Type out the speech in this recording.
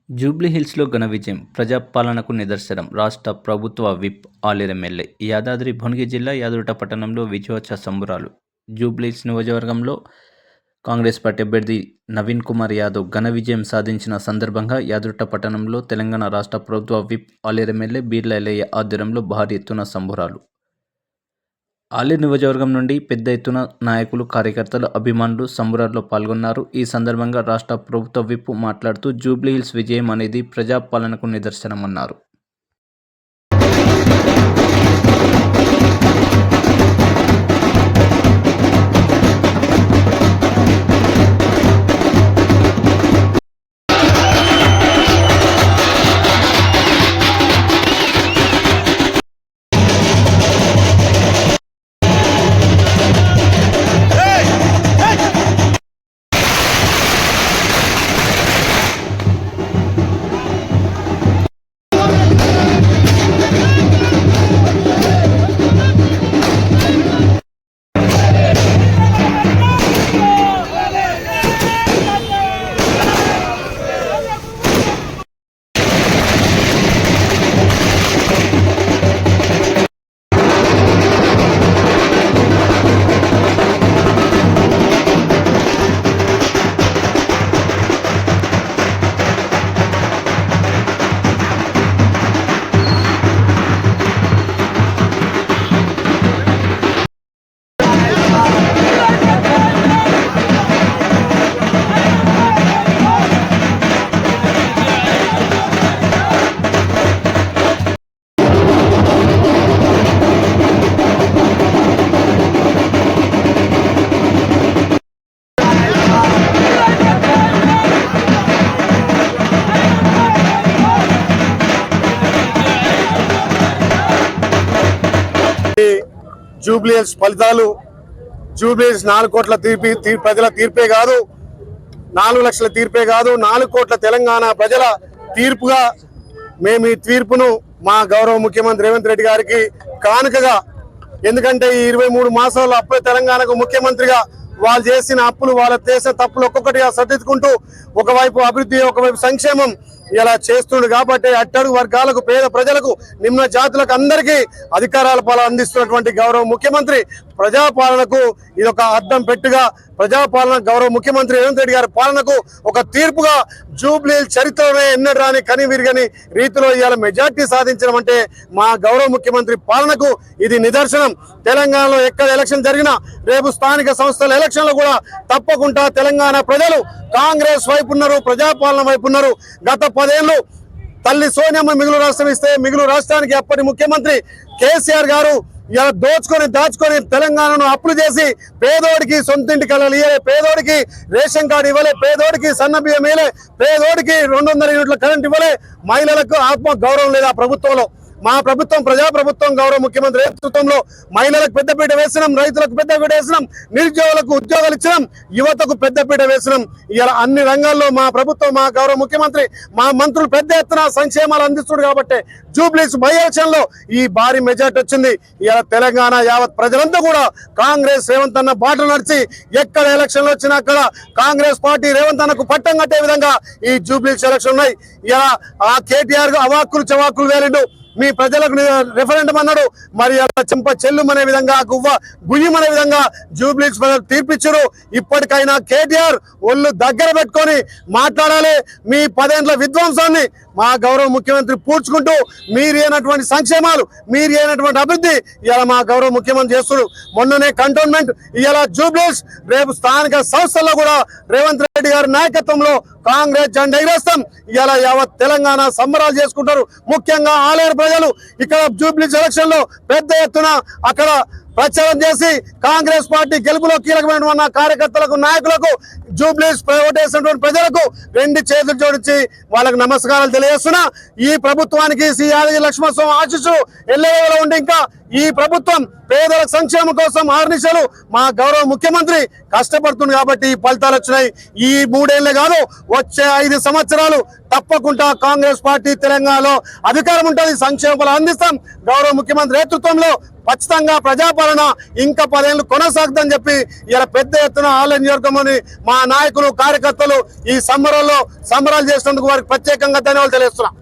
జూబ్లీహిల్స్‌లో ఘన విజయం ప్రజాపాలనకు నిదర్శనం. రాష్ట్ర ప్రభుత్వ విప్, ఆలేరు ఎమ్మెల్యే. యాదాద్రి భువనగిరి జిల్లా యాదగిరిగుట్ట పట్టణంలో విజయోత్సవ సంబురాలు. జూబ్లీహిల్స్ నియోజకవర్గంలో కాంగ్రెస్ పార్టీ అభ్యర్థి నవీన్ కుమార్ యాదవ్ ఘన విజయం సాధించిన సందర్భంగా యాదగిరిగుట్ట పట్టణంలో తెలంగాణ రాష్ట్ర ప్రభుత్వ విప్, ఆలేరు ఎమ్మెల్యే బీర్ల ఎల్లయ్య ఆధ్వర్యంలో భారీ ఎత్తున సంబురాలు. ఆలేరు నియోజకవర్గం నుండి పెద్ద ఎత్తున నాయకులు, కార్యకర్తలు, అభిమానులు సంబురాల్లో పాల్గొన్నారు. ఈ సందర్భంగా రాష్ట్ర ప్రభుత్వ విప్ మాట్లాడుతూ జూబ్లీహిల్స్ విజయం అనేది ప్రజాపాలనకు నిదర్శనమన్నారు. జూబ్లీహిల్స్ ఫలితాలు జూబ్లీహిల్స్ 4 కోట్ల ప్రజల తీర్పే కాదు, 4 లక్షల తీర్పే కాదు, 4 కోట్ల తెలంగాణ ప్రజల తీర్పుగా మేము ఈ తీర్పును మా గౌరవ ముఖ్యమంత్రి రేవంత్ రెడ్డి గారికి కానుకగా, ఎందుకంటే ఈ 23 మాసాలు అప్పుడే తెలంగాణకు ముఖ్యమంత్రిగా వాళ్ళు చేసిన అప్పులు, వాళ్ళ చేసిన తప్పులు ఒక్కొక్కటిగా సర్దిద్దుకుంటూ ఒకవైపు అభివృద్ధి, ఒకవైపు సంక్షేమం ఇలా చేస్తుండు. కాబట్టి అట్టడుగు వర్గాలకు, పేద ప్రజలకు, నిమ్న జాతులకు అందరికీ అధికారాల పాలన అందిస్తున్నటువంటి గౌరవ ముఖ్యమంత్రి ప్రజాపాలనకు ఇది ఒక అద్దం పెట్టుగా, ప్రజాపాలన గౌరవ ముఖ్యమంత్రి రేవంత్ రెడ్డి గారి పాలనకు ఒక తీర్పుగా జూబ్లీహిల్స్ చరిత్రలోనే ఎన్నడూ రాని కని విరగని రీతిలో ఇవాళ మెజార్టీ సాధించడం అంటే మా గౌరవ ముఖ్యమంత్రి పాలనకు ఇది నిదర్శనం. తెలంగాణలో ఎక్కడ ఎలక్షన్ జరిగినా, రేపు స్థానిక సంస్థల ఎలక్షన్లో కూడా తప్పకుండా తెలంగాణ ప్రజలు కాంగ్రెస్ వైపు ఉన్నారు, ప్రజాపాలన వైపు ఉన్నారు. గత 10 ఏళ్ళు తల్లి సోనియమ్మ మిగులు రాష్ట్రం ఇస్తే మిగులు రాష్ట్రానికి అప్పటి ముఖ్యమంత్రి కేసీఆర్ గారు ఇలా దాచుకొని తెలంగాణను అప్పులు చేసి పేదోడికి సొంతింటి కళలు ఇవ్వలే, పేదోడికి రేషన్ కార్డు ఇవ్వలే, పేదోడికి సన్న బియ్యం ఇవ్వలే, పేదోడికి 200 యూనిట్ల కరెంట్ ఇవ్వలే, మహిళలకు ఆత్మ గౌరవం లేదు ఆ ప్రభుత్వంలో. మా ప్రభుత్వం ప్రజాప్రభుత్వం గౌరవ ముఖ్యమంత్రి నేతృత్వంలో మహిళలకు పెద్దపీట వేసినాం, రైతులకు పెద్దపీట వేసినాం, నిరుద్యోగులకు ఉద్యోగాలు ఇచ్చినాం, యువతకు పెద్దపీట వేసినాం. ఇలా అన్ని రంగాల్లో మా ప్రభుత్వం, మా గౌరవ ముఖ్యమంత్రి, మా మంత్రులు పెద్ద ఎత్తున సంక్షేమాలు అందిస్తున్నారు. కాబట్టి జూబ్లీహిల్స్ బై ఎలక్షన్ లో ఈ భారీ మెజార్టీ వచ్చింది. ఇలా తెలంగాణ యావత్ ప్రజలంతా కూడా కాంగ్రెస్ రేవంత్ అన్న బాట నడిచి ఎక్కడ ఎలక్షన్లు వచ్చినా అక్కడ కాంగ్రెస్ పార్టీ రేవంత్ అన్నకు పట్టం కట్టే విధంగా ఈ జూబ్లీహిల్స్ ఎలక్షన్ ఉన్నాయి. ఇలా ఆ కేటీఆర్ అవాక్కులు చవాక్కులు వేరిండు, మీ ప్రజలకు రెఫరెండం అన్నాడు, మరి అలా చెంప చెల్లుమనే విధంగా, గుయ్యమనే విధంగా జూబ్లీహిల్స్ ప్రజలు తీర్పిచ్చారు. ఇప్పటికైనా కేటీఆర్ ఒళ్ళు దగ్గర పెట్టుకొని మాట్లాడాలి. మీ 10 ఏళ్ల విధ్వంసాన్ని మా గౌరవ ముఖ్యమంత్రి పూడ్చుకుంటూ మీరు అయినటువంటి సంక్షేమాలు, మీరు అయినటువంటి అభివృద్ధి ఇలా మా గౌరవ ముఖ్యమంత్రి చేస్తున్నారు. మొన్ననే కంటోన్మెంట్, ఇలా జూబ్లీహిల్స్, రేపు స్థానిక సంస్థల్లో కూడా రేవంత్ రెడ్డి గారి నాయకత్వంలో కాంగ్రెస్ జెండా ఎగరేస్తాం. ఇలా యావత్ తెలంగాణ సంబరాలు చేసుకుంటారు. ముఖ్యంగా ఆలేరు ప్రజలు ఇక్కడ జూబ్లీహిల్స్ ఎలక్షన్ లో పెద్ద ఎత్తున అక్కడ ప్రచారం చేసి కాంగ్రెస్ పార్టీ గెలుపులో కీలకమైన కార్యకర్తలకు, నాయకులకు, జూబ్లీహిల్స్ ఓటేసినటువంటి ప్రజలకు 2 చేతులు జోడించి వాళ్ళకు నమస్కారాలు తెలియజేస్తున్నా. ఈ ప్రభుత్వానికి శ్రీ యాదగిరి లక్ష్మణస్వామి ఆశీస్సులు ఎల్లవేళలా ఉండి ఇంకా ఈ ప్రభుత్వం పేదల సంక్షేమం కోసం ఆర్నిశలు మా గౌరవ ముఖ్యమంత్రి కష్టపడుతుంది. కాబట్టి ఈ ఫలితాలు వచ్చినాయి. ఈ 3 ఏళ్లే కాదు, వచ్చే 5 సంవత్సరాలు తప్పకుండా కాంగ్రెస్ పార్టీ తెలంగాణలో అధికారం ఉంటుంది, సంక్షేమ ఫలాలు అందిస్తాం. గౌరవ ముఖ్యమంత్రి నేతృత్వంలో ఖచ్చితంగా ప్రజాపాలన ఇంకా 10 ఏళ్ళు కొనసాగుతుందని చెప్పి ఇలా పెద్ద ఎత్తున ఆలేరు నియోజకవర్గంలోని మా నాయకులు కార్యకర్తలు ఈ సంబరాలు చేసినందుకు వారికి ప్రత్యేకంగా ధన్యవాదాలు తెలియజేస్తున్నాం.